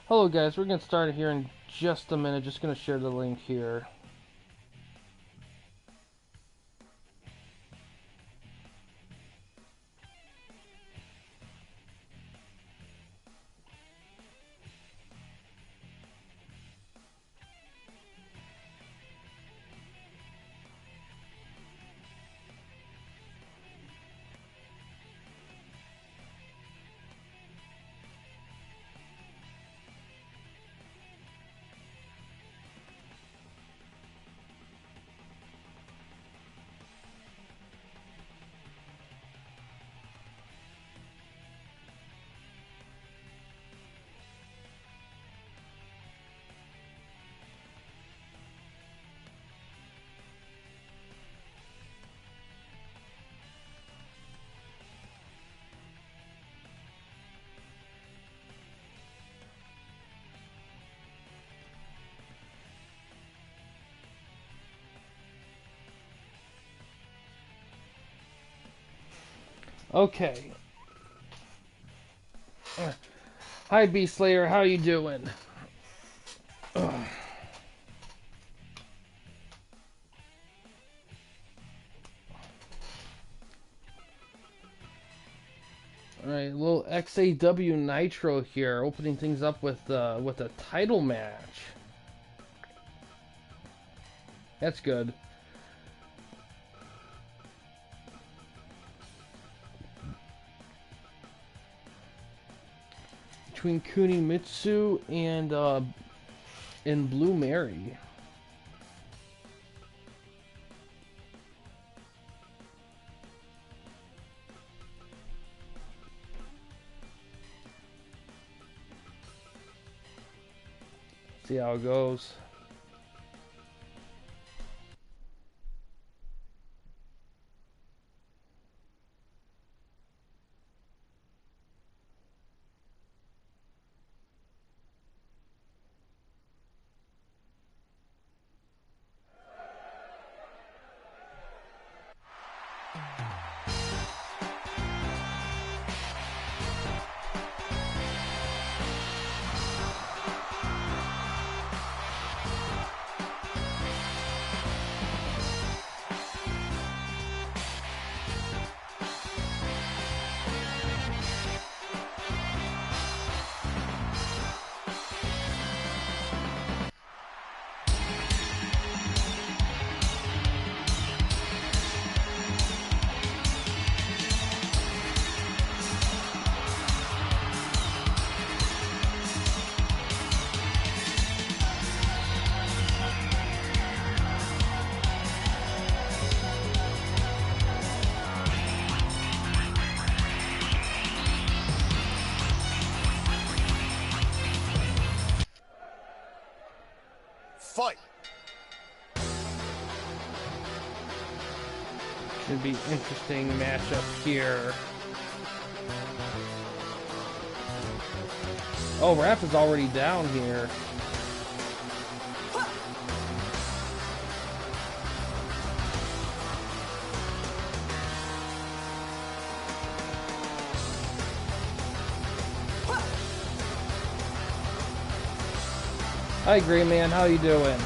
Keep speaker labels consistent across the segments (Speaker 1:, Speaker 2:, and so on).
Speaker 1: Hello guys, we're going to start here in just a minute. Just going to share the link here. Okay. Hi Beast Slayer, how you doing? Alright, a little XAW Nitro here, opening things up with a title match. That's good. Between Kunimitsu and Blue Mary. See how it goes.
Speaker 2: Fight.
Speaker 1: Should be interesting matchup here. Oh, Raph is already down here. Hi, Gray Man. How you doing?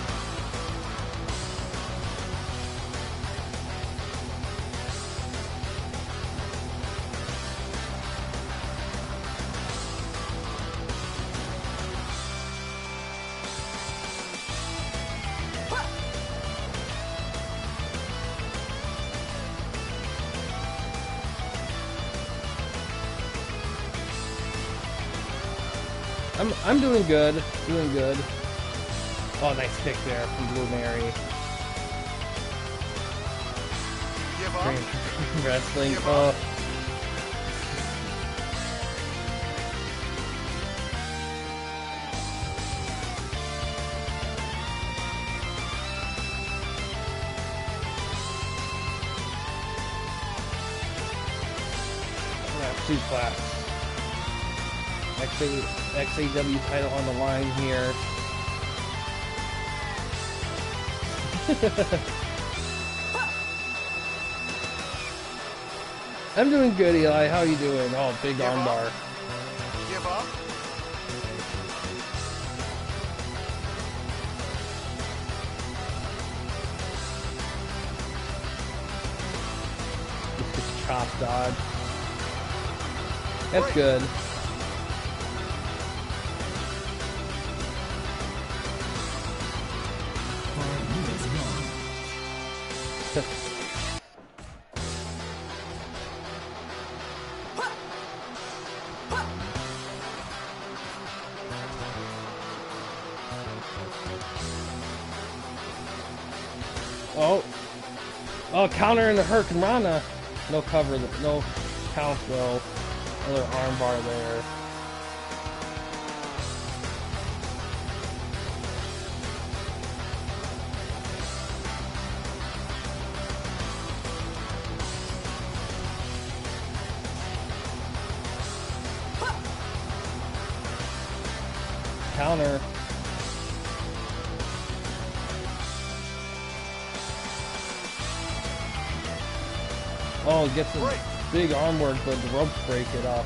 Speaker 1: I'm doing good. Doing good. Oh, nice kick there from Blue Mary.
Speaker 2: Give up.
Speaker 1: Wrestling.
Speaker 2: Give up.
Speaker 1: Suplex. XAW title on the line here. I'm doing good, Eli. How you doing? Oh, big armbar.
Speaker 2: Give up.
Speaker 1: chop dodge. That's good. Oh, counter in the Hurricane Rana. No cover, no count though. Another armbar there. Counter. Oh, gets a big arm work, but the ropes break it up.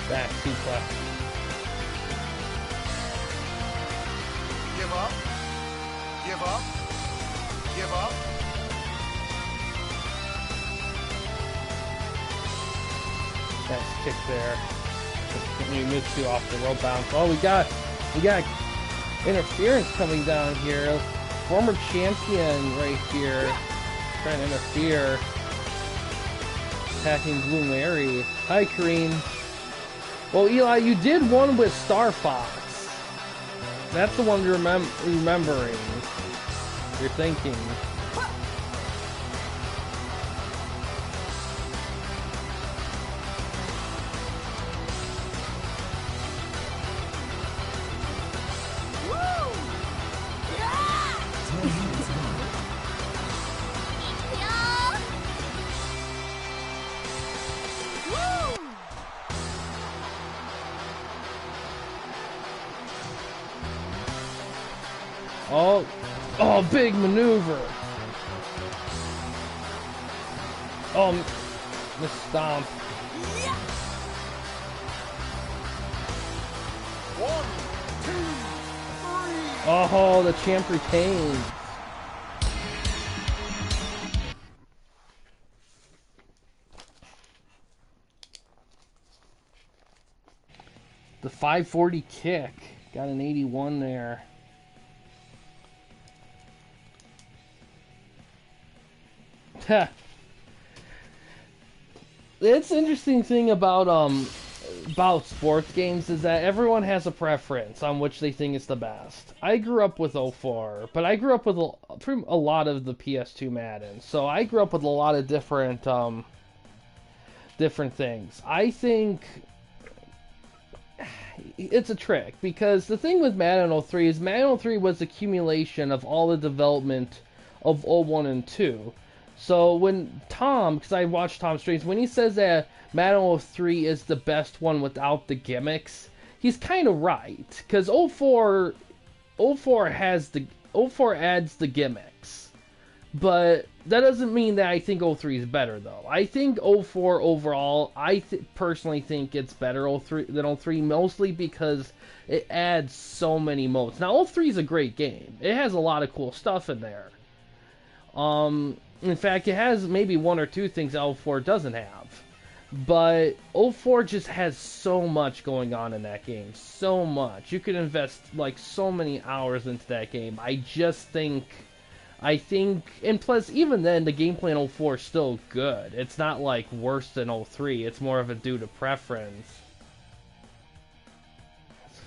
Speaker 1: Back suplex.
Speaker 2: Give up. Give up. Give up.
Speaker 1: Nice kick there. We missed you off the rope bounce. Oh, we got interference coming down here. Former champion right here trying to interfere. Attacking Blue Mary. Hi, Kareem. Well, Eli, you did one with Star Fox. That's the one you're remembering. You're thinking. Oh, big maneuver. Oh, the stomp.
Speaker 2: 1, 2, 3.
Speaker 1: Oh, the champ retains. The 540 kick. Got an 81 there. It's an interesting thing about sports games is that everyone has a preference on which they think is the best. I grew up with 04, but I grew up with a lot of the PS2 Madden, so I grew up with a lot of different things. I think it's a trick because the thing with Madden 03 is Madden 03 was the accumulation of all the development of 01 and 2. So when Tom, because I watched Tom streams, when he says that Madden 03 is the best one without the gimmicks, he's kind of right. Because 04 adds the gimmicks. But that doesn't mean that I think 03 is better, though. I think 04 overall, personally think it's better than 03, mostly because it adds so many modes. Now, 03 is a great game. It has a lot of cool stuff in there. In fact, it has maybe one or two things that 04 doesn't have. But 04 just has so much going on in that game. So much. You could invest like so many hours into that game. I think, and plus, even then, the gameplay in 04 is still good. It's not like worse than 03. It's more of a due to preference.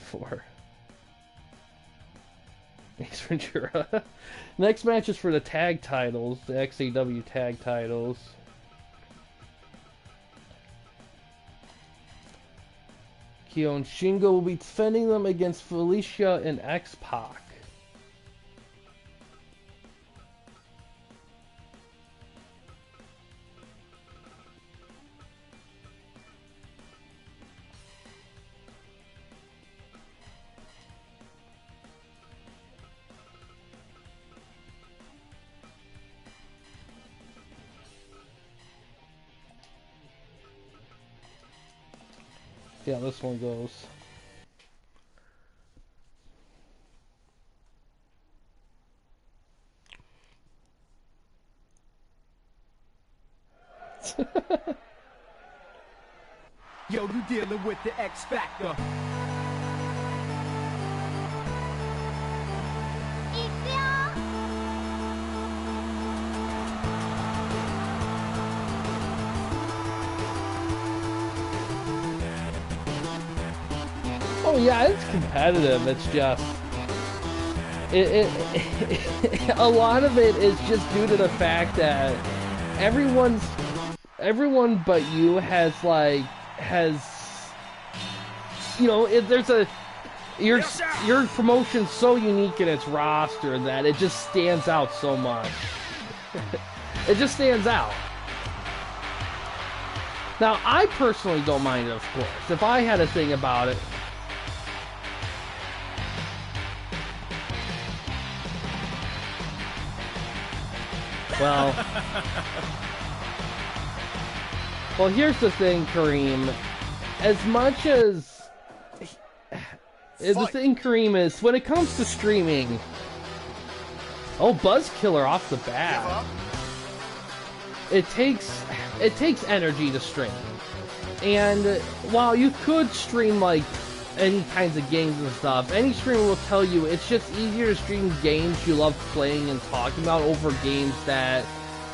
Speaker 1: 4. Ace Ventura. Next match is for the tag titles, the XAW tag titles. Kyo and Shingo will be defending them against Felicia and X-Pac. Yeah, this one goes.
Speaker 3: Yo, you dealing with the X Factor.
Speaker 1: Oh yeah, it's competitive. It's just a lot of it is just due to the fact that everyone but you has there's a your promotion's so unique in its roster that it just stands out so much. It just stands out. Now, I personally don't mind it, of course. If I had a thing about it. Well, here's the thing, Kareem. As much as the thing, Kareem, is when it comes to streaming. Oh, Buzz Killer off the bat. It takes energy to stream, and while you could stream like any kinds of games and stuff, any streamer will tell you it's just easier to stream games you love playing and talking about over games that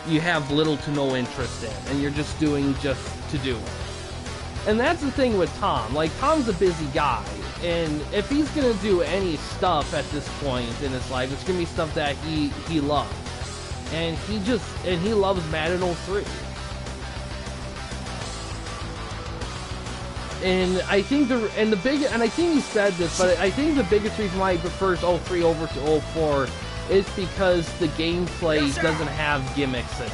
Speaker 1: you have little to no interest in, and you're just doing just to do it. And that's the thing with Tom. Like, Tom's a busy guy, and if he's gonna do any stuff at this point in his life, it's gonna be stuff that he loves. And he loves Madden 03. And I think I think he said this, but I think the biggest reason why he prefers 03 over to 04 is because the gameplay doesn't have gimmicks in it.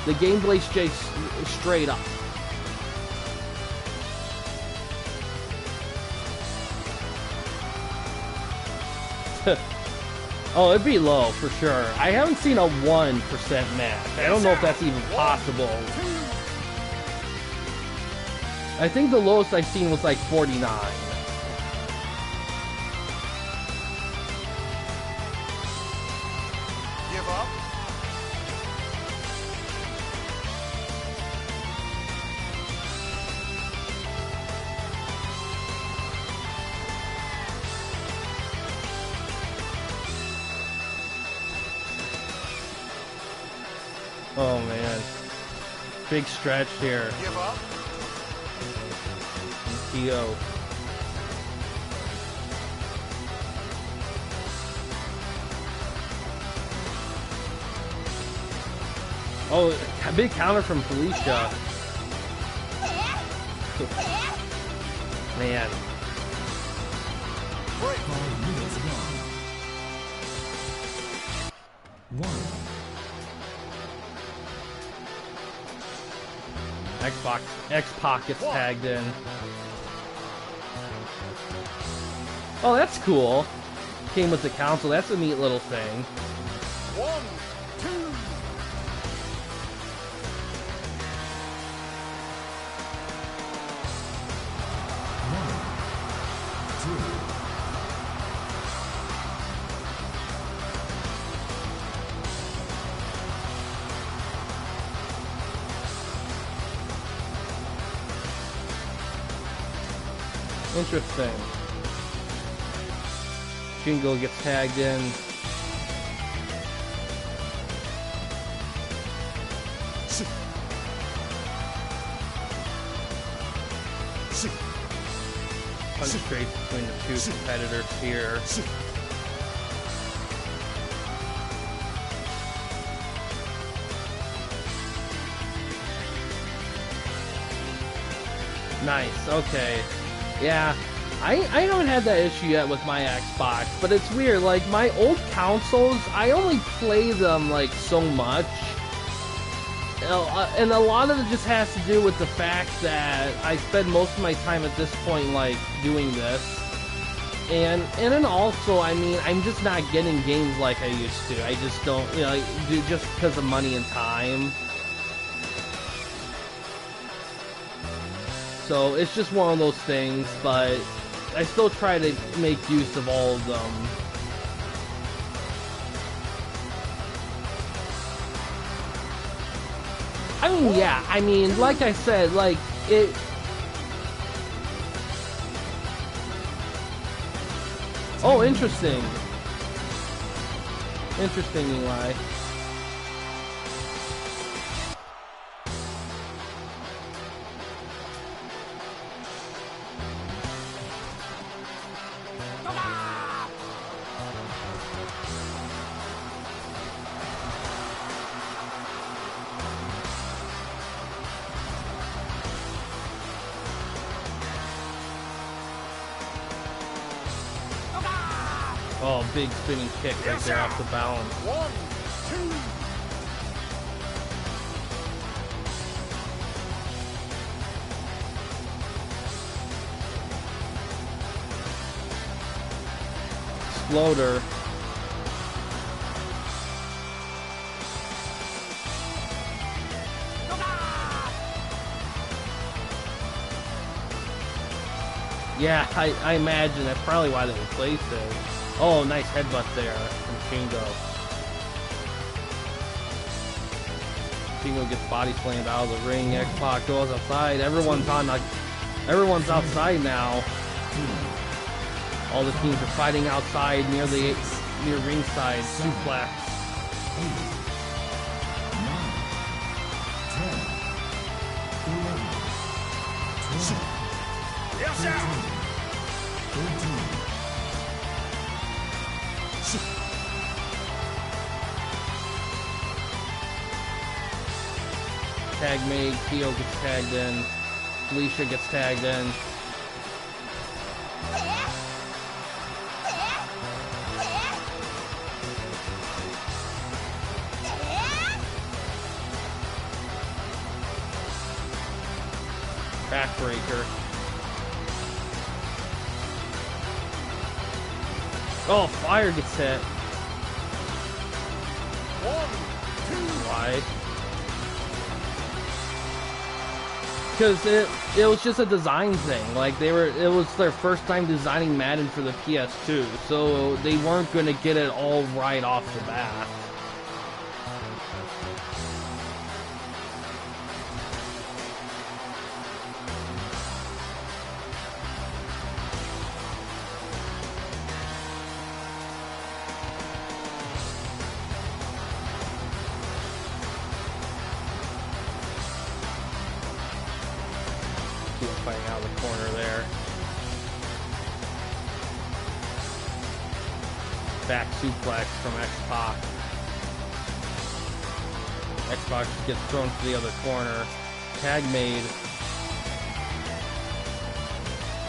Speaker 1: The gameplay's just straight up. Oh, it'd be low for sure. I haven't seen a 1% match. I don't know if that's even possible. I think the lowest I've seen was like 49.
Speaker 2: Give up.
Speaker 1: Oh man. Big stretch here.
Speaker 2: Give up.
Speaker 1: TO. Oh, a big counter from Felicia. Man.
Speaker 2: Break.
Speaker 1: X-Pac gets tagged in. Oh, that's cool. Came with the console. That's a neat little thing.
Speaker 2: 1, 2.
Speaker 1: Interesting. Jingle gets tagged in. Punch straight between the two competitors here. Nice, okay. Yeah, I haven't had that issue yet with my Xbox, but it's weird, like, my old consoles, I only play them, like, so much. And a lot of it just has to do with the fact that I spend most of my time at this point, like, doing this. And then also, I mean, I'm just not getting games like I used to. I just don't, you know, just because of money and time. So it's just one of those things, but I still try to make use of all of them. I mean, yeah, I mean, like I said, like, it... Oh, interesting. Interesting, Eli. Oh, big spinning kick right there off the balance.
Speaker 2: 1, 2.
Speaker 1: Exploder. Yeah, I imagine that's probably why they replaced it. Oh, nice headbutt there from Shingo. Shingo gets body slammed out of the ring. X-Pac goes outside. Everyone's outside now. All the teams are fighting outside near ringside. Suplex.
Speaker 4: 8, 9, 10, 11, 12,
Speaker 2: Yes, sir.
Speaker 4: 13.
Speaker 1: Tag made. Kyo gets tagged in. Felicia gets tagged in. Backbreaker. Oh, fire gets hit.
Speaker 2: 1, 2.
Speaker 1: Why? Because it was just a design thing. Like it was their first time designing Madden for the PS2, so they weren't gonna get it all right off the bat. Fighting out of the corner there. Back suplex from X-Pac. X-Pac gets thrown to the other corner. Tag made.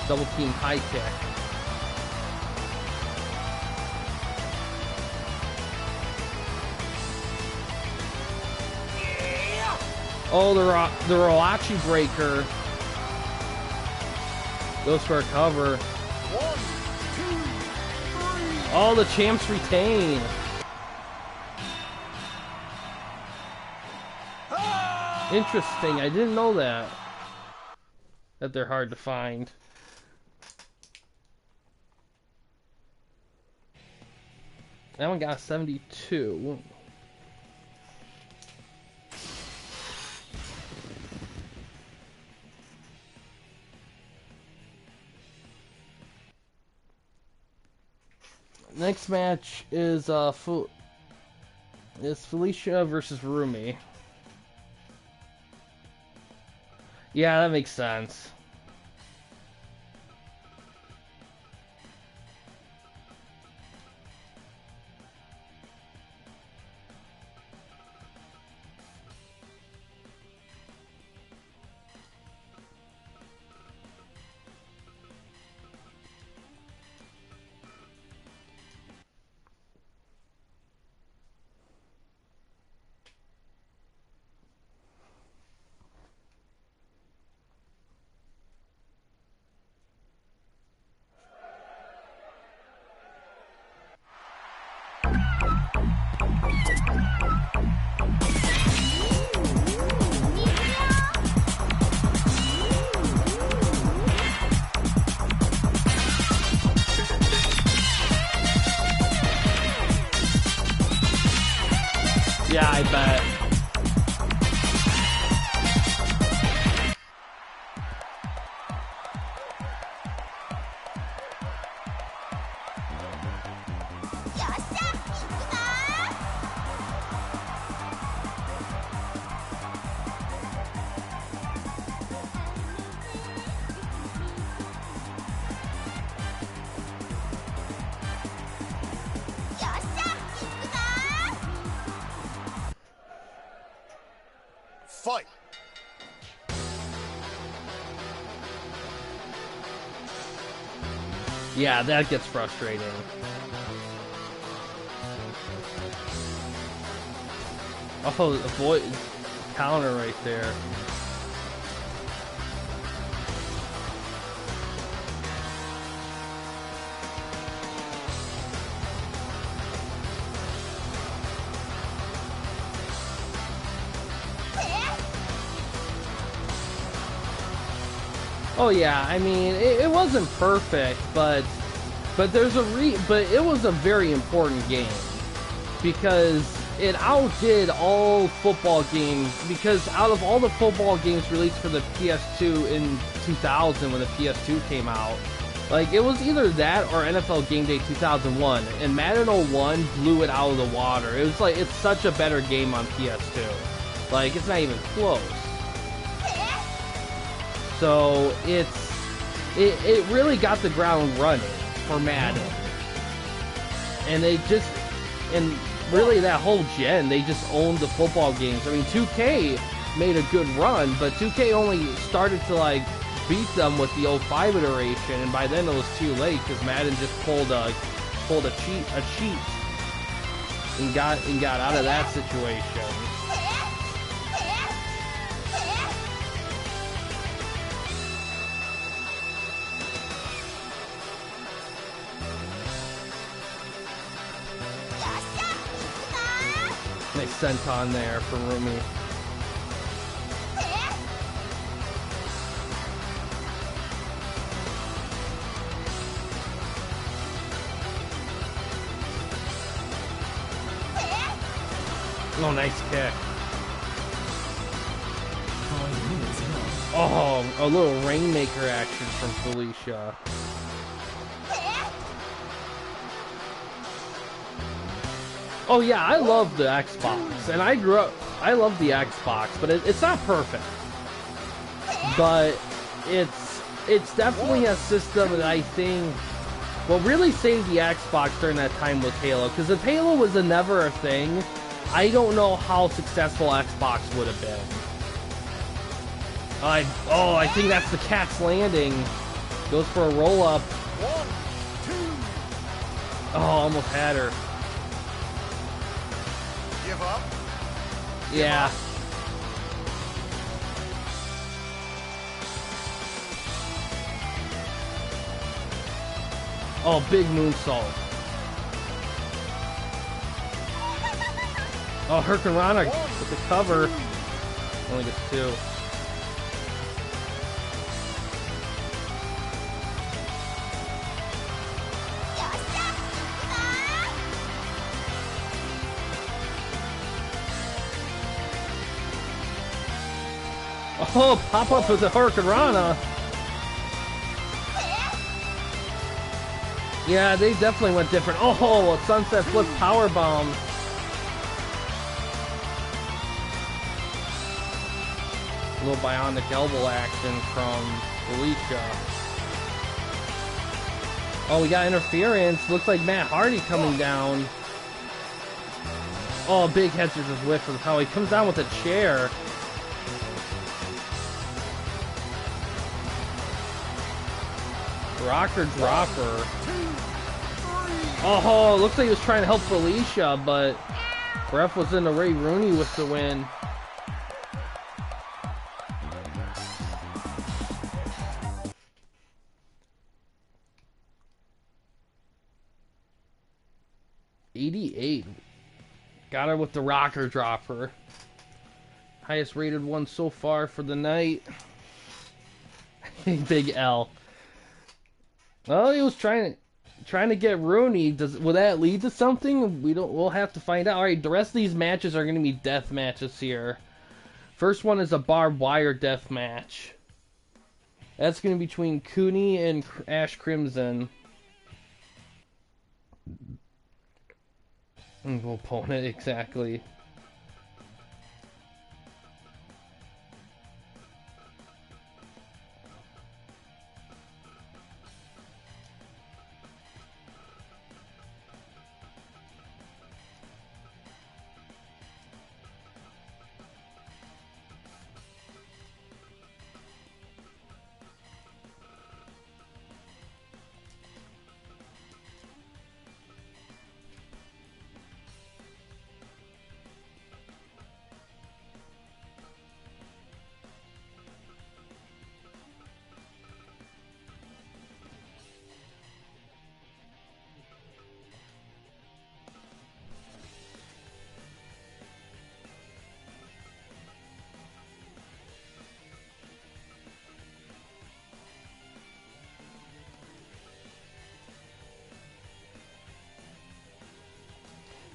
Speaker 1: Double team high kick. Oh, the Roachi breaker. Goes for a cover.
Speaker 2: 1, 2, 3.
Speaker 1: All the champs retain. Interesting. I didn't know that. That they're hard to find. That one got 72. Next match is Felicia versus Rumi. Yeah, that makes sense. Yeah, I bet.
Speaker 2: Fight.
Speaker 1: Yeah, that gets frustrating. Oh, avoid counter right there. Oh yeah, I mean it wasn't perfect, but there's but it was a very important game because it outdid all football games. Because out of all the football games released for the PS2 in 2000 when the PS2 came out, like it was either that or NFL Game Day 2001, and Madden 01 blew it out of the water. It was like it's such a better game on PS2, like it's not even close. So it really got the ground running for Madden, and really that whole gen, they just owned the football games. I mean, 2K made a good run, but 2K only started to like beat them with the 05 iteration, and by then it was too late because Madden just pulled a cheat and got out of that situation. Nice senton there for Rumi. Oh, nice kick.
Speaker 4: 5 minutes left.
Speaker 1: Oh, a little Rainmaker action from Felicia. Oh yeah, I love the Xbox, and I love the Xbox, but it's not perfect. But it's definitely a system that I think what really saved the Xbox during that time was Halo, because if Halo was never a thing, I don't know how successful Xbox would have been. I think that's the Cat's Landing. Goes for a roll up.
Speaker 2: 1, 2.
Speaker 1: Oh, almost had her.
Speaker 2: Give up.
Speaker 1: Yeah. Oh, big moonsault. Oh, Hurricanrana with the cover. Only gets 2. Oh, pop up with the Hurricanrana. Yeah, they definitely went different. Oh, a sunset flip power bomb. A little bionic elbow action from Felicia. Oh, we got interference. Looks like Matt Hardy coming down. Oh, big head scissors whiff of how he comes down with a chair. Rocker dropper. Oh, looks like he was trying to help Felicia, but ref was in the Ray Rooney with the win. '88. Got her with the rocker dropper. Highest rated one so far for the night. Big L. Well, he was trying trying to get Rooney, will that lead to something? We'll have to find out. Alright, the rest of these matches are gonna be death matches here. First one is a barbed wire death match. That's gonna be between Cooney and Ash Crimson. Opponent, exactly.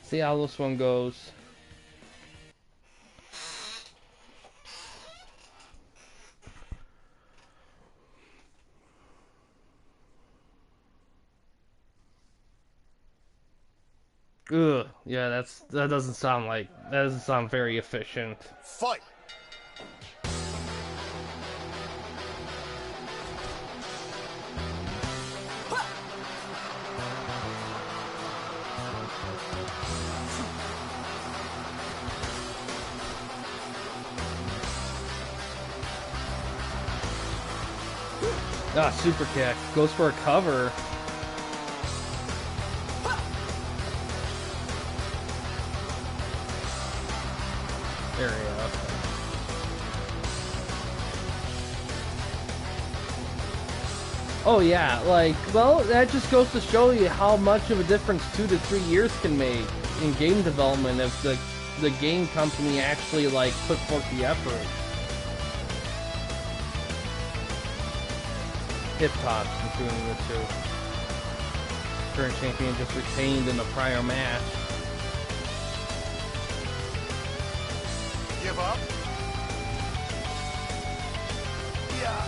Speaker 1: See how this one goes. Ugh, yeah, that doesn't sound very efficient.
Speaker 2: Fight!
Speaker 1: Ah, super kick. Goes for a cover. There we go. Oh yeah, like, well, that just goes to show you how much of a difference 2 to 3 years can make in game development if the game company actually, like, put forth the effort. Hip tops between the two. Current champion just retained in the prior match.
Speaker 2: Give up? Yeah.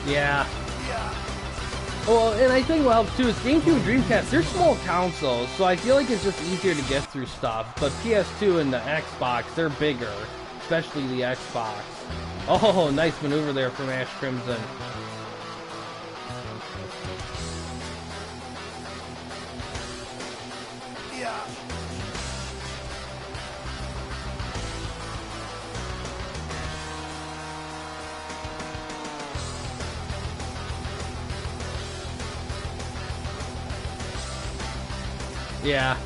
Speaker 1: Yeah. Well, and I think what helps too is GameCube and Dreamcast, they're small consoles, so I feel like it's just easier to get through stuff. But PS2 and the Xbox, they're bigger, especially the Xbox. Oh, nice maneuver there from Ash Crimson.
Speaker 2: Yeah.
Speaker 1: Yeah,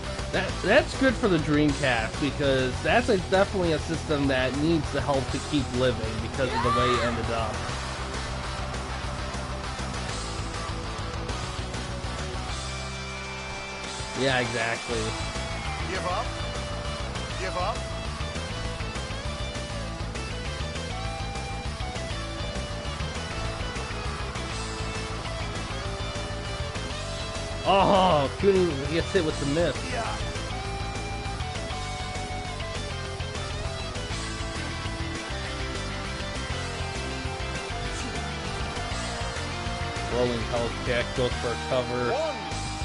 Speaker 1: that's good for the Dreamcast because that's definitely a system that needs the help to keep living because of the way it ended up. Yeah, exactly.
Speaker 2: Give up? Give up?
Speaker 1: Oh, Cooney gets hit with the miss.
Speaker 2: Yeah.
Speaker 1: Rolling health kick, goes for a cover.
Speaker 2: 1,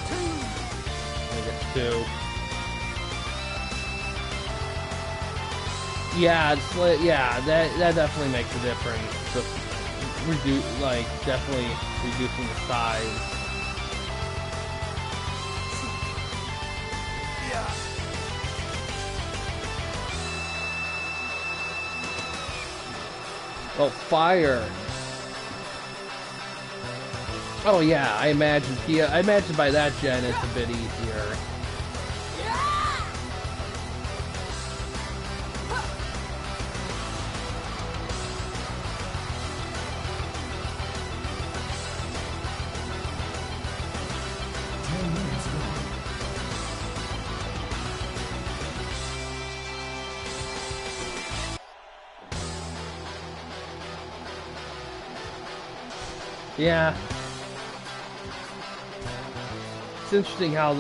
Speaker 2: 2.
Speaker 1: I think it's 2. Yeah, it's like, yeah, that definitely makes a difference. Definitely reducing the size.
Speaker 2: Yeah.
Speaker 1: Oh, fire! Oh yeah, I imagine by that gen it's a bit easier. Yeah. It's interesting how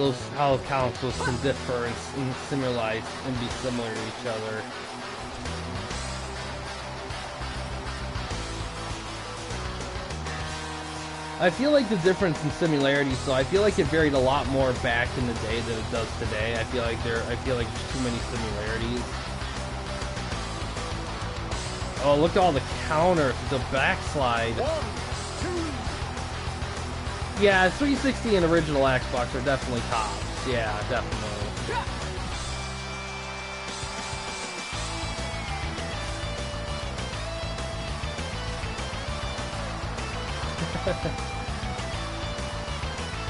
Speaker 1: consoles can differ and similarize and be similar to each other. I feel like the difference in similarities, though, I feel like it varied a lot more back in the day than it does today. I feel like there's too many similarities. Oh, look at all the counters, the backslide.
Speaker 2: 1, 2.
Speaker 1: Yeah, 360 and original Xbox are definitely tops. Yeah, definitely.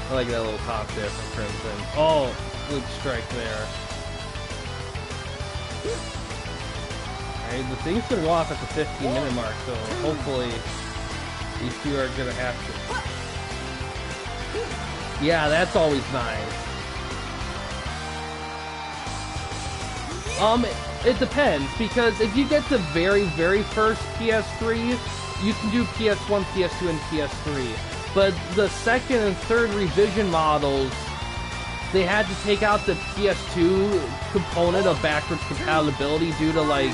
Speaker 1: I like that little top there from Crimson. Oh, good strike there. Alright, the thing's gonna go off at the 15-minute mark, so hopefully these two are gonna have to. Yeah, that's always nice. It depends, because if you get the very, very first PS3, you can do PS1, PS2, and PS3. But the second and third revision models, they had to take out the PS2 component of backwards compatibility due to, like,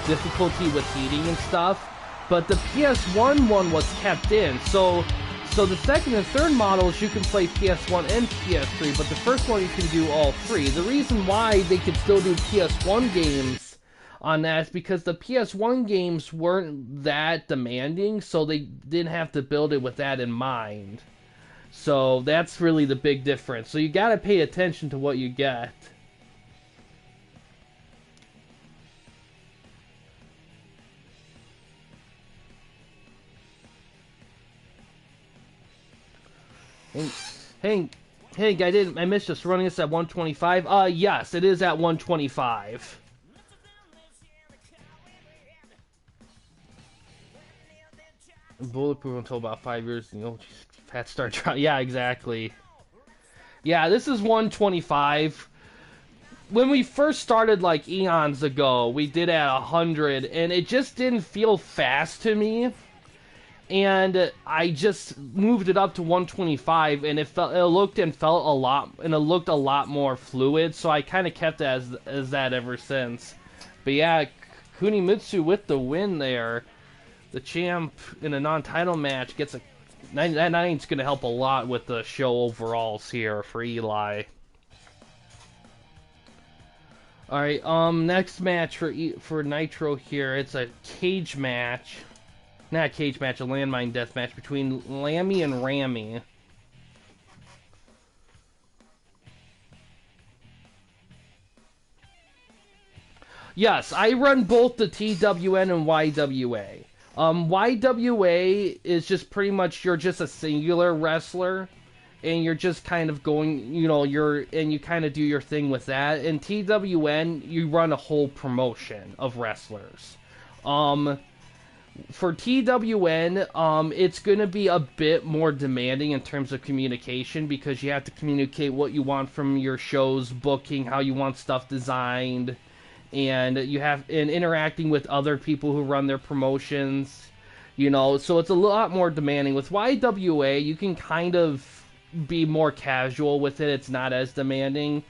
Speaker 1: difficulty with heating and stuff. But the PS1 one was kept in, so the second and third models you can play PS1 and PS3, but the first one you can do all three. The reason why they could still do PS1 games on that is because the PS1 games weren't that demanding, so they didn't have to build it with that in mind. So that's really the big difference. So you gotta pay attention to what you get. Hank, I missed this. Running this at 125? Yes, it is at 125. Bulletproof until about 5 years, you know, fat start trying. Yeah, exactly. Yeah, this is 125. When we first started, like, eons ago, we did at 100, and it just didn't feel fast to me. And I just moved it up to 125, and it looked a lot more fluid. So I kind of kept it as that ever since. But yeah, Kunimitsu with the win there. The champ in a non-title match gets a 99's going to help a lot with the show overalls here for Eli. All right, next match for Nitro here. It's a cage match. Not a cage match, a landmine death match between Lammy and Rammy. Yes, I run both the TWN and YWA. YWA is just pretty much, you're just a singular wrestler, and you're just kind of going, you know, you kind of do your thing with that. And TWN, you run a whole promotion of wrestlers. For TWN, it's going to be a bit more demanding in terms of communication, because you have to communicate what you want from your show's booking, how you want stuff designed, and interacting with other people who run their promotions, you know, so it's a lot more demanding. With YWA, you can kind of be more casual with it. It's not as demanding,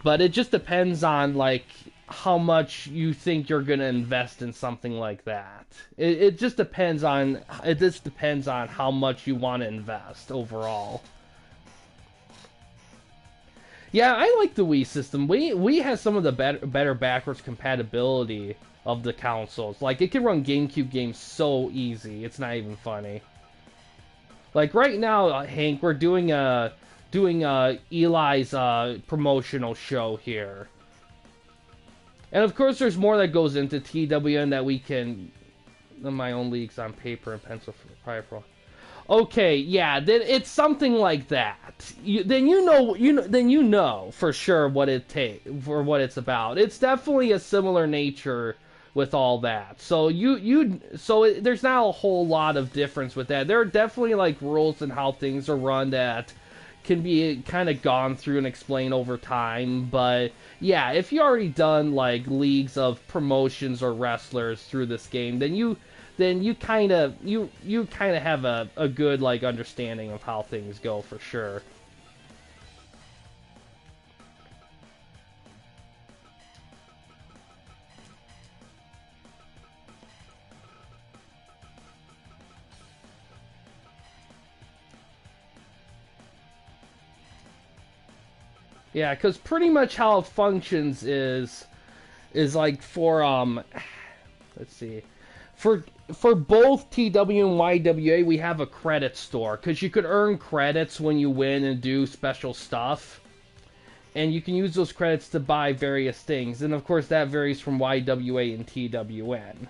Speaker 1: but it just depends on, like, how much you think you're going to invest in something like that. It just depends on how much you want to invest overall. Yeah, I like the Wii system. Wii has some of the better backwards compatibility of the consoles. Like, it can run GameCube games so easy. It's not even funny. Like, right now, Hank, we're doing Eli's promotional show here. And of course, there's more that goes into TWN that we can... My own leagues on paper and pencil for Pro. Okay, yeah, then it's something like that. Then you know for sure what it's about. It's definitely a similar nature with all that. So there's not a whole lot of difference with that. There are definitely like rules and how things are run that can be kind of gone through and explained over time, but yeah, if you already done like leagues of promotions or wrestlers through this game, then you kind of have a good like understanding of how things go for sure. Yeah, because pretty much how it functions is like for let's see, for both TW and YWA we have a credit store because you could earn credits when you win and do special stuff, and you can use those credits to buy various things, and of course that varies from YWA and TWN.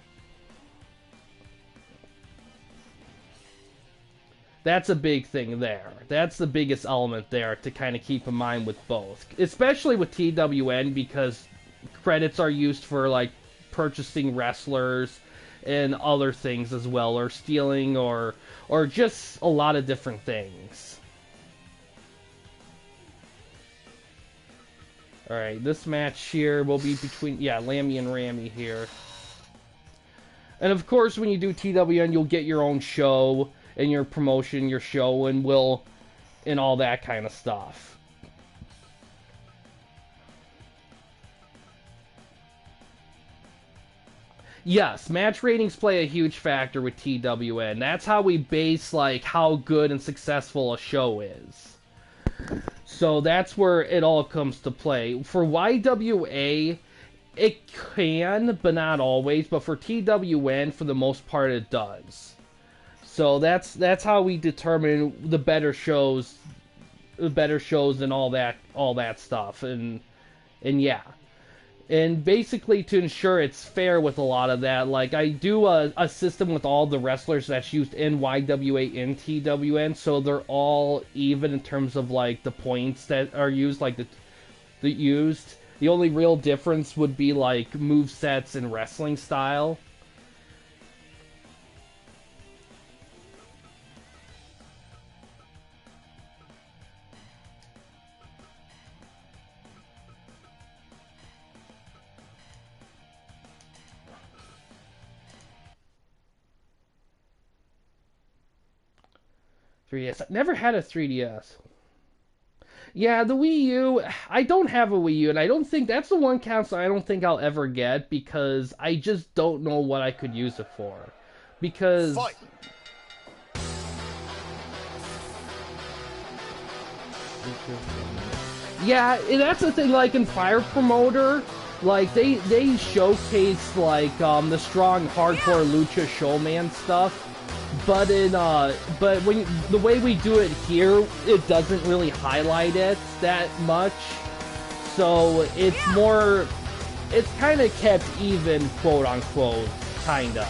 Speaker 1: That's a big thing there. That's the biggest element there to kind of keep in mind with both. Especially with TWN because credits are used for like purchasing wrestlers and other things as well, or stealing or just a lot of different things. Alright, this match here will be between, yeah, Lammy and Rammy here. And of course when you do TWN you'll get your own show and your promotion, your show, and all that kind of stuff. Yes, match ratings play a huge factor with TWN. That's how we base like how good and successful a show is. So that's where it all comes to play. For YWA, it can, but not always. But for TWN, for the most part, it does. So that's how we determine the better shows and all that stuff, and yeah, and basically to ensure it's fair with a lot of that, like I do a system with all the wrestlers that's used in YWA and TWN, so they're all even in terms of like the points that are used, like the used. The only real difference would be like movesets and wrestling style. I never had a 3DS. Yeah, the Wii U, I don't have a Wii U, and I don't think that's the one console I don't think I'll ever get because I just don't know what I could use it for. Because... Fight. Yeah, that's the thing, like in Fire Promoter, like they showcase like the strong hardcore lucha showman stuff. But the way we do it here, it doesn't really highlight it that much. So it's kind of kept even, quote unquote, kinda.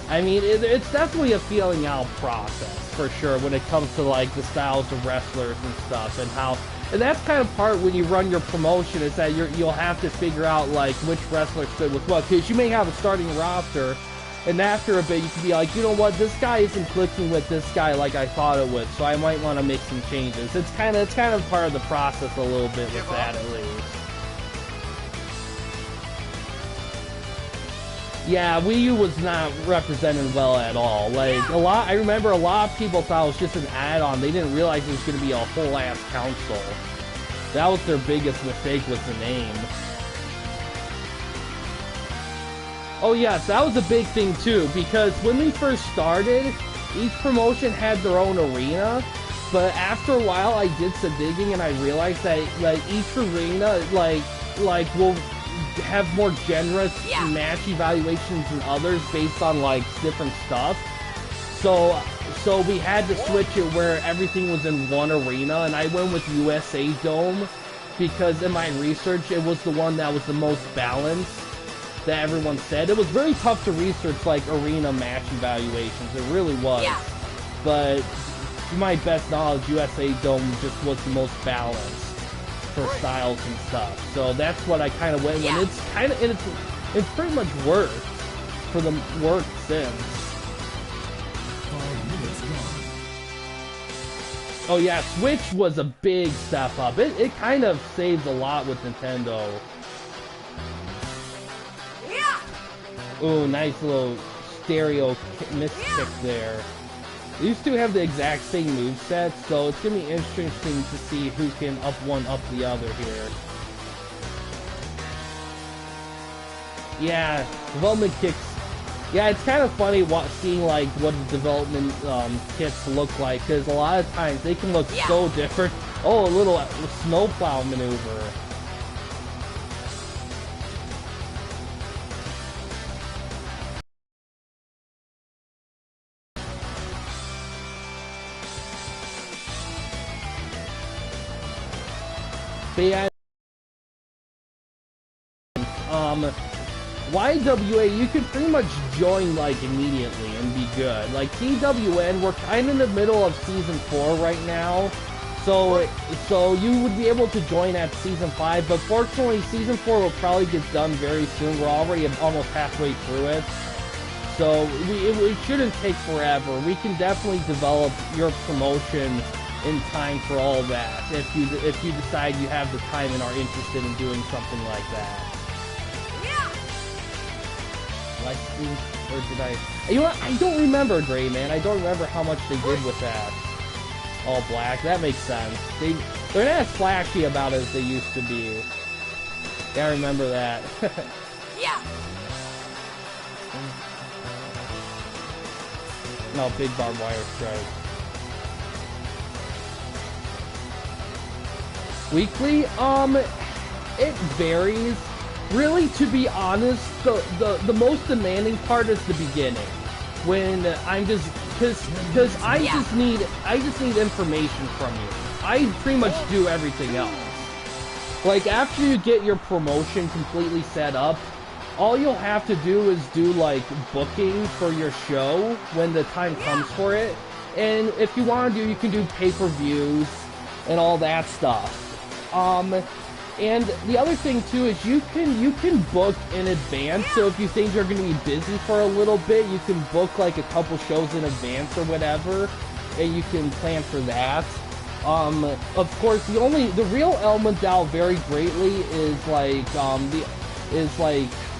Speaker 1: I mean, it's definitely a feeling out process for sure when it comes to like the styles of wrestlers and stuff, and that's kind of part when you run your promotion is that you'll have to figure out like which wrestlers fit with what, because you may have a starting roster. And after a bit, you can be like, you know what, this guy isn't clicking with this guy like I thought it would, so I might want to make some changes. It's kind of part of the process a little bit with that, at least. Yeah, Wii U was not represented well at all. Like, I remember a lot of people thought it was just an add-on. They didn't realize it was going to be a whole-ass console. That was their biggest mistake, was the name. Oh yes, that was a big thing too, because when we first started, each promotion had their own arena, But after a while, I did some digging and I realized that like each arena like will have more generous match evaluations than others based on like different stuff. So we had to switch it where everything was in one arena, and I went with USA Dome because in my research it was the one that was the most balanced that everyone said. It was very tough to research like arena match evaluations, it really was. Yeah. But to my best knowledge, USA Dome just was the most balanced for styles and stuff. So that's what I kind of went with. It's pretty much worked for the work since. Oh yeah, Switch was a big step up. It kind of saves a lot with Nintendo. Yeah. Ooh, nice little stereo miss kick there. These two have the exact same moveset, so it's gonna be interesting to see who can up one up the other here. Yeah, development kicks. Yeah, it's kind of funny seeing like what the development kits look like, because a lot of times they can look so different. Oh, a little snowplow maneuver. But yeah, YWA, you could pretty much join like immediately and be good. Like TWN, we're kind of in the middle of season 4 right now, so you would be able to join at season 5. But fortunately, season 4 will probably get done very soon. We're already almost halfway through it, so it shouldn't take forever. We can definitely develop your promotion in time for all that if you decide you have the time and are interested in doing something like that. Or did I? You know what? I don't remember, Dre, man. I don't remember how much they did with that. All black. That makes sense. They're not as flashy about it as they used to be. Yeah, I remember that. Yeah. No, big barbed wire strike. Weekly? It varies. Really, to be honest, the most demanding part is the beginning, when I'm just because I just need information from you. I pretty much do everything else. Like after you get your promotion completely set up, all you'll have to do is do like booking for your show when the time comes for it, and if you want to you can do pay-per-views and all that stuff. And the other thing too is you can book in advance. So if you think you're going to be busy for a little bit, you can book like a couple shows in advance or whatever, and you can plan for that. Of course, the real element that'll vary greatly is like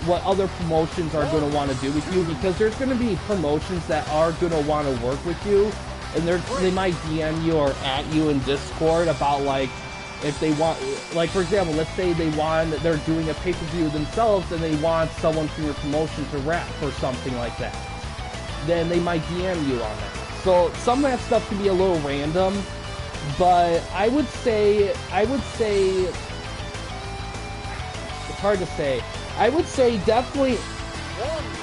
Speaker 1: what other promotions are going to want to do with you, because there's going to be promotions that are going to want to work with you, and they might DM you or at you in Discord about like, if they want, like for example, let's say they're doing a pay-per-view themselves and they want someone from your promotion to rap or something like that, then they might DM you on that. So some of that stuff can be a little random, but I would say it's hard to say. I would say definitely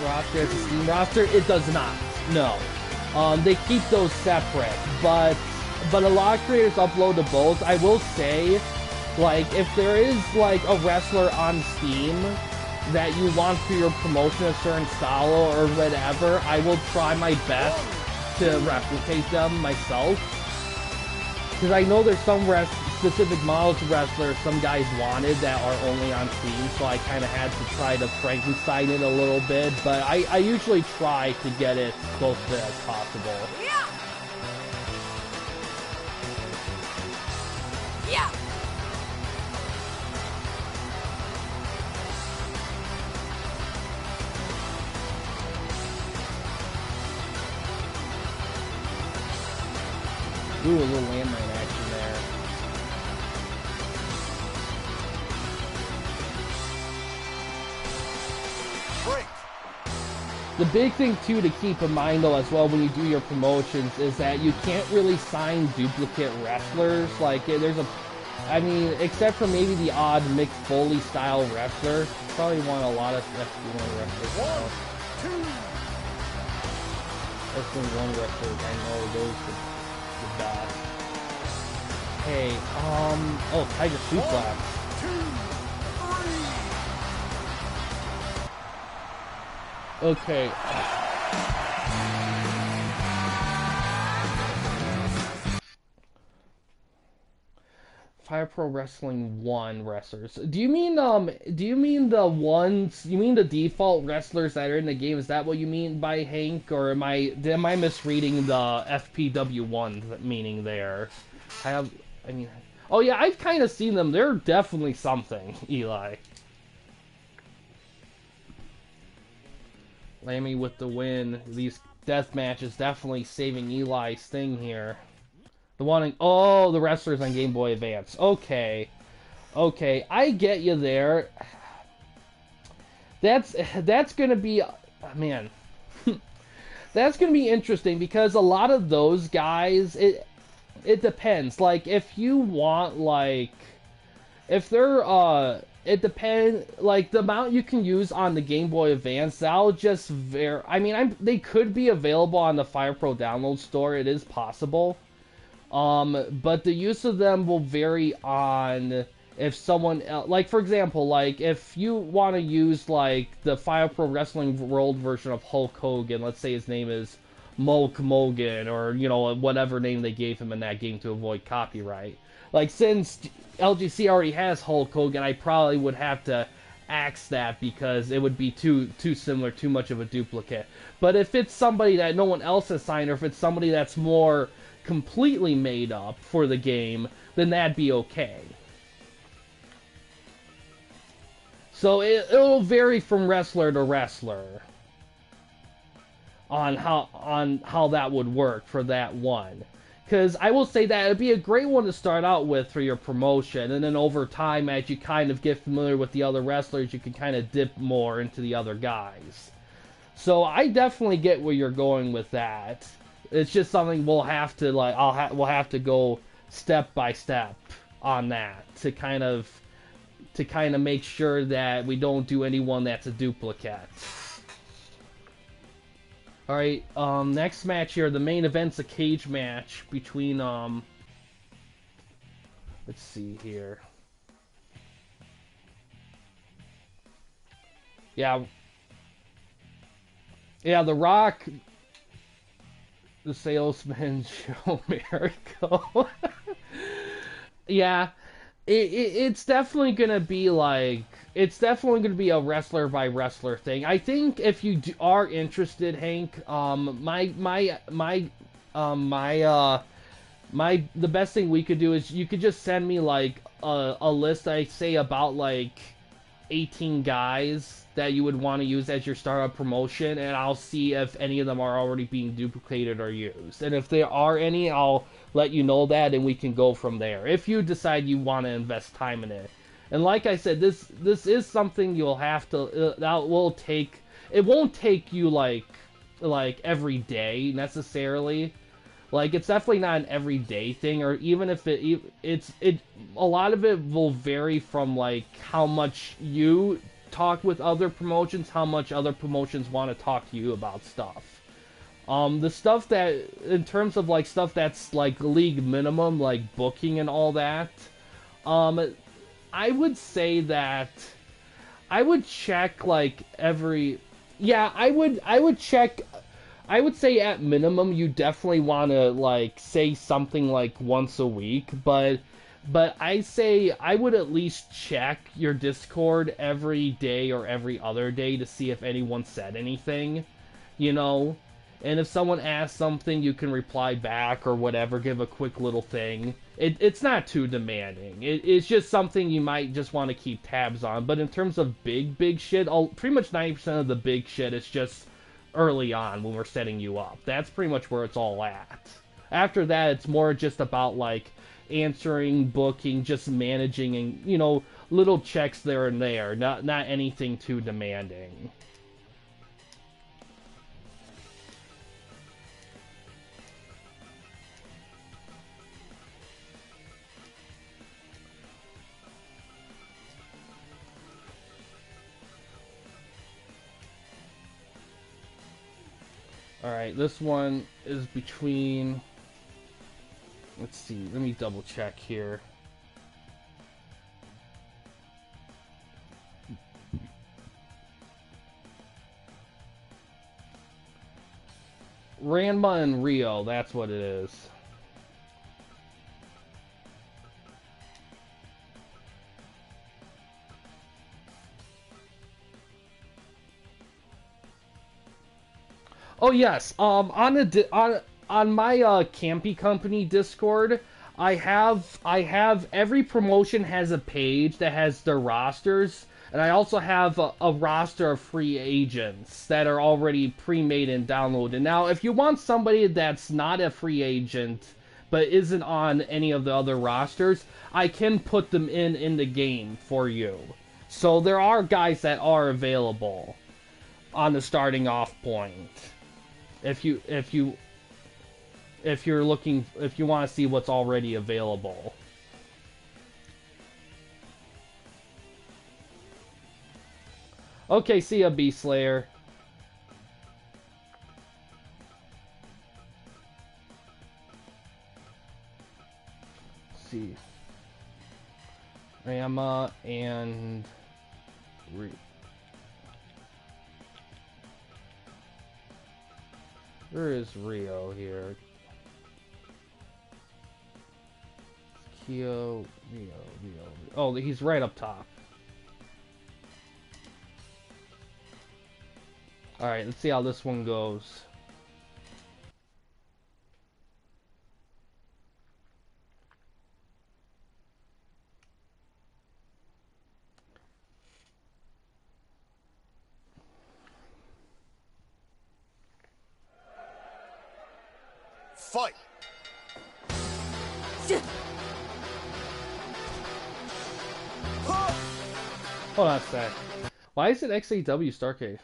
Speaker 1: roster as a Steam roster. It does not. No, they keep those separate, but a lot of creators upload to both. I will say, like, if there is, like, a wrestler on Steam that you want for your promotion, a certain style or whatever, I will try my best to replicate them myself. Because I know there's some specific models of wrestlers some guys wanted that are only on Steam, so I kind of had to try to Frankenstein it a little bit, but I usually try to get it close to it as possible. Yeah. Ooh, a little landmine action there. The big thing too to keep in mind though as well when you do your promotions is that you can't really sign duplicate wrestlers. Like there's a, I mean, except for maybe the odd Mick Foley style wrestler, you probably want a lot of FP1 wrestlers. FP1 wrestlers, I know those are the best. Hey, oh, Tiger Suplex. Okay. Fire Pro Wrestling 1 wrestlers. Do you mean the ones, you mean the default wrestlers that are in the game? Is that what you mean by Hank, or am I misreading the FPW1 meaning there? I mean, oh yeah, I've kind of seen them. They're definitely something, Eli. Lammy with the win. These death matches definitely saving Eli's thing here. The one, oh, the wrestlers on Game Boy Advance. Okay, okay, I get you there. That's gonna be, man, that's gonna be interesting because a lot of those guys, it depends. Like if you want, like, if they're it depends, like, the amount you can use on the Game Boy Advance, that'll just vary. I mean, they could be available on the Fire Pro download store, it is possible. But the use of them will vary on if someone, like, for example, like, if you want to use, like, the Fire Pro Wrestling World version of Hulk Hogan, let's say his name is Mulk Mogan, or, you know, whatever name they gave him in that game to avoid copyright. Like, since LGC already has Hulk Hogan, I probably would have to axe that because it would be too similar, too much of a duplicate. But if it's somebody that no one else has signed, or if it's somebody that's more completely made up for the game, then that'd be okay. So it'll vary from wrestler to wrestler on how that would work for that one. Because I will say that it'd be a great one to start out with for your promotion, and then over time, as you kind of get familiar with the other wrestlers, you can kind of dip more into the other guys. So I definitely get where you're going with that. It's just something we'll have to, like, we'll have to go step by step on that to kind of make sure that we don't do anyone that's a duplicate. Alright, next match here, the main event's a cage match between, let's see here. Yeah, The Rock, the salesman, Joe Miracle. Yeah, it's definitely gonna be like, it's definitely gonna be a wrestler by wrestler thing. I think if you are interested, Hank, the best thing we could do is you could just send me like a list, I say about like 18 guys that you would want to use as your startup promotion, and I'll see if any of them are already being duplicated or used. And if there are any, I'll let you know that, and we can go from there, if you decide you want to invest time in it. And like I said, this is something you'll have to, that will take, it won't take you like every day necessarily. Like, it's definitely not an everyday thing, or even if a lot of it will vary from like how much you talk with other promotions, how much other promotions want to talk to you about stuff. The stuff that, in terms of like stuff that's like league minimum, like booking and all that, I would say that I would check like every, yeah, I would check. I would say at minimum you definitely want to like say something like once a week, but I say I would at least check your Discord every day or every other day to see if anyone said anything, you know? And if someone asks something, you can reply back or whatever, give a quick little thing. It's not too demanding. It's just something you might just want to keep tabs on. But in terms of big shit, pretty much 90% of the big shit is just early on when we're setting you up. That's pretty much where it's all at. After that, it's more just about like answering, booking, just managing, and, you know, little checks there and there. Not anything too demanding. Alright, this one is between... Let's see, let me double check here. Ranma and Rio, that's what it is. Oh yes, on my Campy Company Discord, I have every promotion has a page that has their rosters, and I also have a roster of free agents that are already pre-made and downloaded. Now, if you want somebody that's not a free agent but isn't on any of the other rosters, I can put them in the game for you. So there are guys that are available on the starting off point. If you want to see what's already available. Okay, see ya, Beast Slayer. Let's see. Rama and where is Rio here? Rio. Oh, he's right up top. Alright, let's see how this one goes.
Speaker 2: Fight!
Speaker 1: Hold on a sec. Why is it XAW Starcade?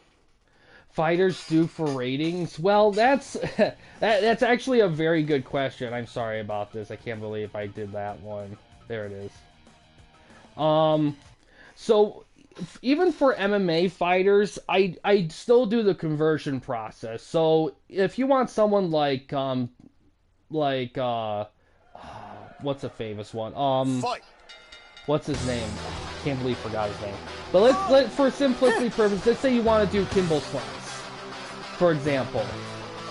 Speaker 1: Fighters due for ratings? Well, that's that's actually a very good question. I'm sorry about this. I can't believe I did that one. There it is. So even for MMA fighters, I still do the conversion process. So if you want someone like what's a famous one?
Speaker 2: Fight!
Speaker 1: What's his name? I can't believe I forgot his name. But let for simplicity purposes, let's say you want to do Kimbo Slice, for example.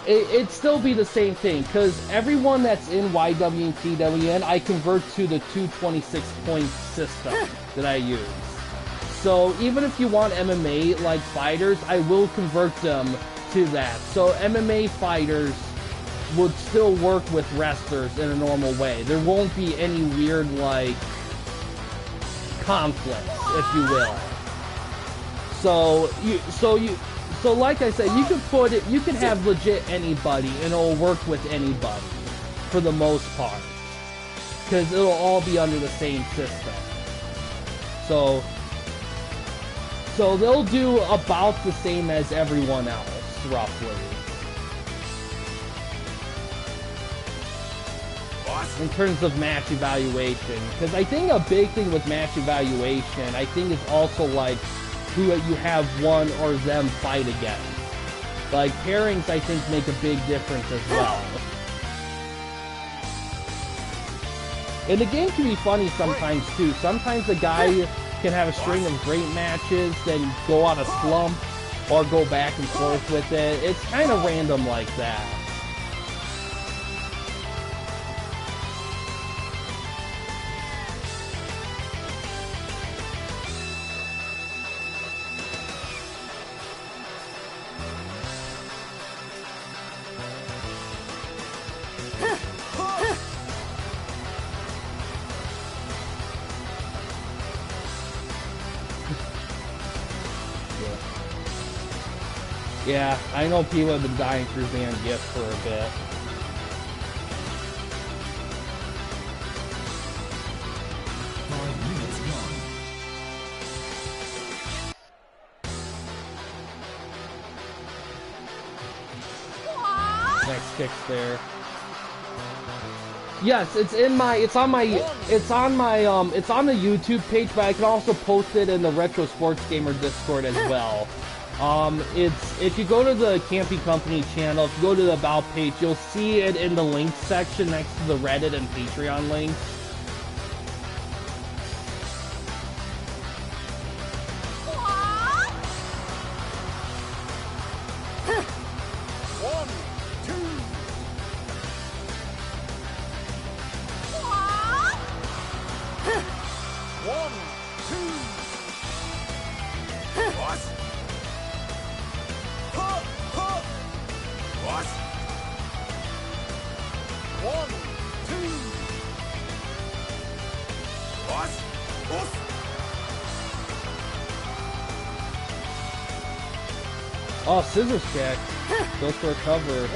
Speaker 1: It'd still be the same thing, because everyone that's in YW and TWN, I convert to the 226-point system that I use. So even if you want MMA like fighters, I will convert them to that. So MMA fighters would still work with wrestlers in a normal way. There won't be any weird like conflicts, if you will. So like I said, you can have legit anybody and it'll work with anybody for the most part, because it'll all be under the same system. So they'll do about the same as everyone else, roughly. In terms of match evaluation, because I think a big thing with match evaluation, I think is also like who you have one or them fight against. Like pairings, I think make a big difference as well. And the game can be funny sometimes too. Sometimes a guy can have a string of great matches, then go on a slump, or go back and forth with it. It's kind of random like that. Yeah, I know people have been dying for Van Gift for a bit. Next kick's there. Yes, it's on the YouTube page, but I can also post it in the Retro Sports Gamer Discord as well. It's if you go to the Campy Company channel, if you go to the About page, you'll see it in the links section next to the Reddit and Patreon links. Oh, scissors check. Goes for a cover.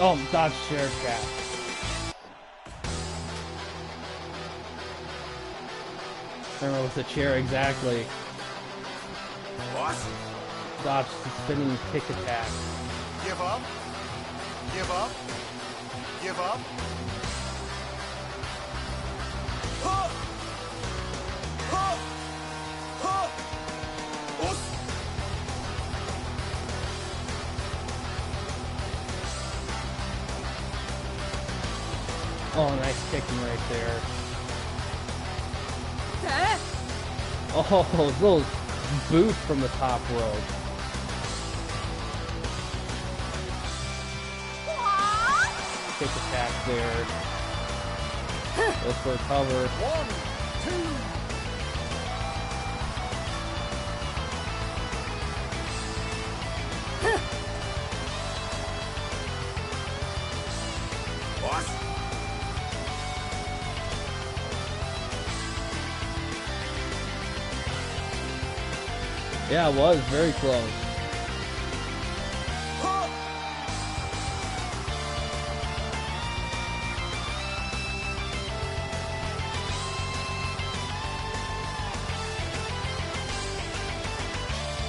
Speaker 1: Oh, dodge chair trap. I don't know what's the chair exactly.
Speaker 2: What?
Speaker 1: Dodge the spinning kick attack.
Speaker 2: Give up? Give up? Give up? Huh! Huh! Huh! Us!
Speaker 1: Oh, nice kicking right there. Oh, those boots from the top rope. Kick attack there. Goes for a cover.
Speaker 2: 1, 2. What?
Speaker 1: Yeah, it was very close.
Speaker 2: Huh!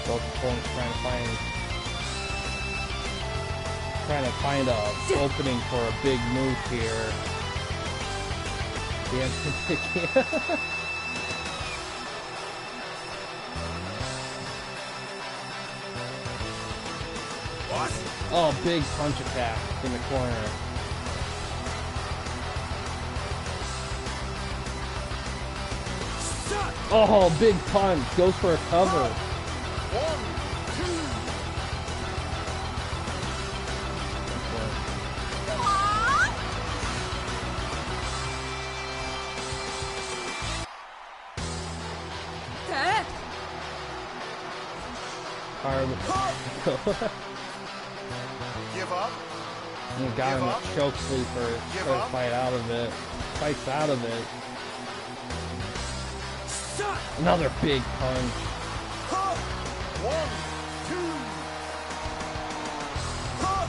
Speaker 1: Both opponents trying to find a opening for a big move here. The end.
Speaker 2: What?
Speaker 1: Oh, big punch attack in the corner.
Speaker 2: Shut!
Speaker 1: Oh, big punch. Goes for a cover.
Speaker 2: 1, 2.
Speaker 1: Hard.
Speaker 2: Give up?
Speaker 1: He got him
Speaker 2: Give
Speaker 1: a
Speaker 2: up?
Speaker 1: choke sleeper.
Speaker 2: Give
Speaker 1: Try to
Speaker 2: up?
Speaker 1: fight out of it. Fights out of it.
Speaker 2: Shut!
Speaker 1: Another big punch.
Speaker 2: Huh! 1, 2. Huh!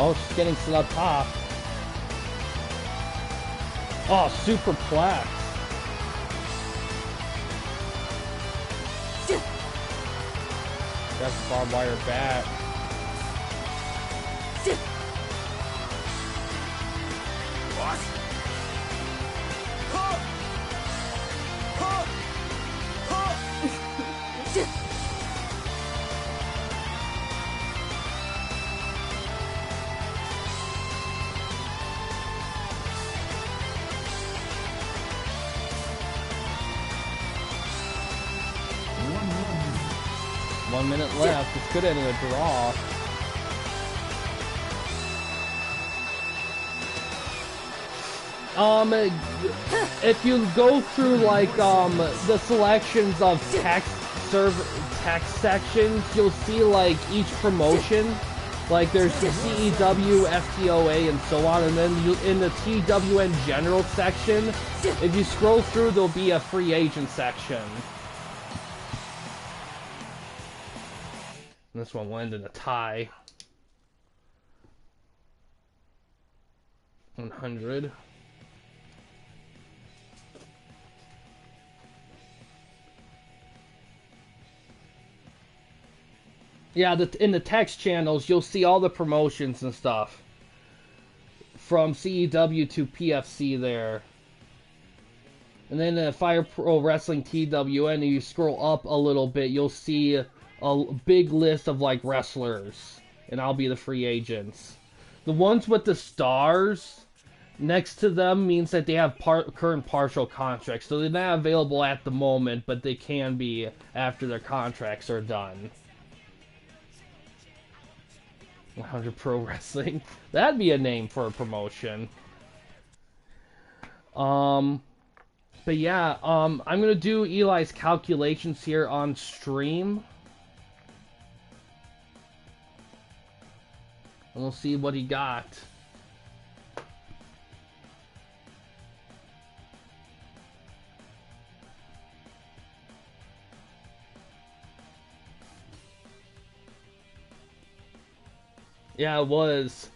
Speaker 1: Oh, she's getting to the top. Oh, superplex. That's a barbed wire bat.
Speaker 2: What? Huh! Huh!
Speaker 1: 1 minute left. This could end in a draw. If you go through like the selections of text sections, you'll see like each promotion. Like there's the CEW, FTOA, and so on, and then in the TWN general section, if you scroll through, there'll be a free agent section. And this one will end in a tie. 100. Yeah, in the text channels, you'll see all the promotions and stuff. From CEW to PFC there. And then in Fire Pro Wrestling TWN, you scroll up a little bit, you'll see a big list of, like, wrestlers. And I'll be the free agents. The ones with the stars next to them means that they have current partial contracts. So they're not available at the moment, but they can be after their contracts are done. 100 Pro Wrestling. That'd be a name for a promotion. But yeah, I'm gonna do Eli's calculations here on stream. And we'll see what he got. Yeah, it was.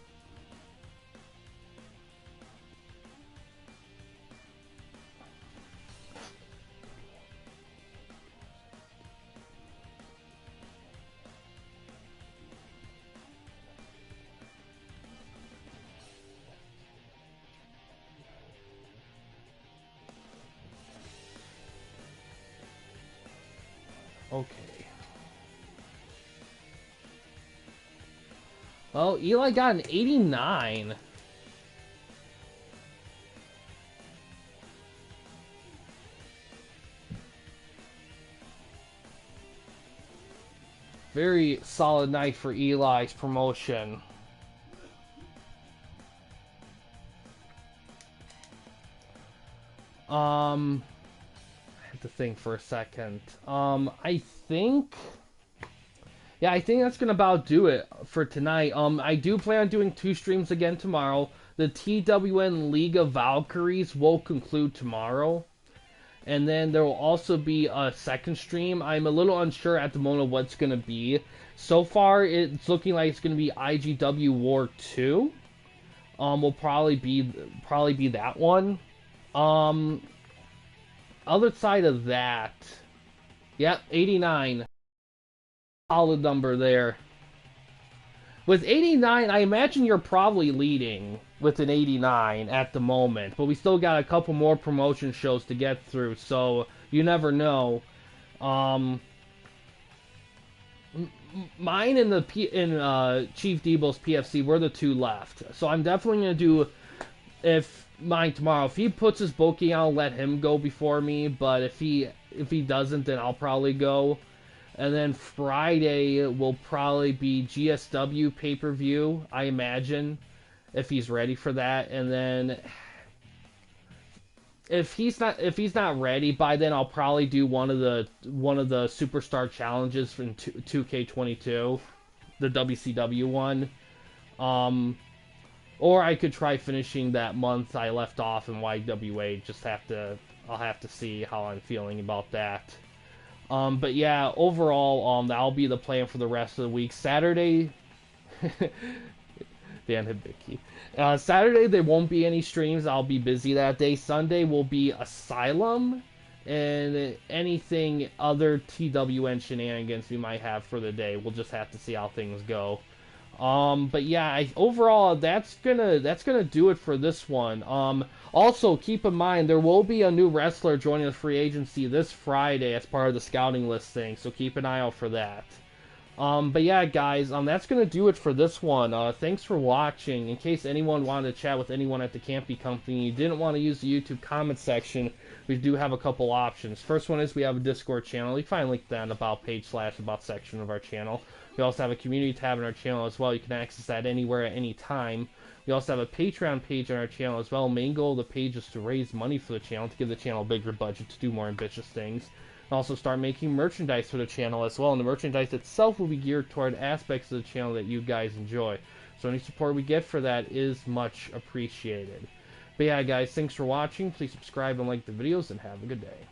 Speaker 1: Okay. Well, Eli got an 89. Very solid night for Eli's promotion. I had to think for a second. I think... Yeah, I think that's going to about do it for tonight. I do plan on doing 2 streams again tomorrow. The TWN League of Valkyries will conclude tomorrow. And then there will also be a second stream. I'm a little unsure at the moment what it's going to be. So far, it's looking like it's going to be IGW War 2. Will probably be that one. Other side of that... Yep, 89. Solid number there. With 89, I imagine you're probably leading with an 89 at the moment, but we still got a couple more promotion shows to get through, so you never know. Mine and Chief Debo's PFC were the 2 left, so I'm definitely gonna do mine tomorrow. If he puts his booking, I'll let him go before me, but if he doesn't, then I'll probably go. And then Friday will probably be GSW pay-per-view, I imagine, if he's ready for that. And then if he's not ready by then, I'll probably do one of the Superstar challenges from 2K22, the WCW one. Or I could try finishing that month I left off in YWA. I'll have to see how I'm feeling about that. But yeah, overall, that'll be the plan for the rest of the week. Saturday, Dan Hibiki. Saturday, there won't be any streams. I'll be busy that day. Sunday will be Asylum and anything other TWN shenanigans we might have for the day. We'll just have to see how things go. But yeah, overall, that's gonna do it for this one. Also, keep in mind, there will be a new wrestler joining the free agency this Friday as part of the scouting list thing, so keep an eye out for that. But yeah, guys, that's gonna do it for this one. Thanks for watching. In case anyone wanted to chat with anyone at the Campy Company, you didn't want to use the YouTube comment section, we do have a couple options. First one is we have a Discord channel. You can find a link to that in the About page / About section of our channel. We also have a community tab in our channel as well. You can access that anywhere at any time. We also have a Patreon page on our channel as well. Main goal of the page is to raise money for the channel, to give the channel a bigger budget to do more ambitious things. And also start making merchandise for the channel as well. And the merchandise itself will be geared toward aspects of the channel that you guys enjoy. So any support we get for that is much appreciated. But yeah, guys, thanks for watching. Please subscribe and like the videos, and have a good day.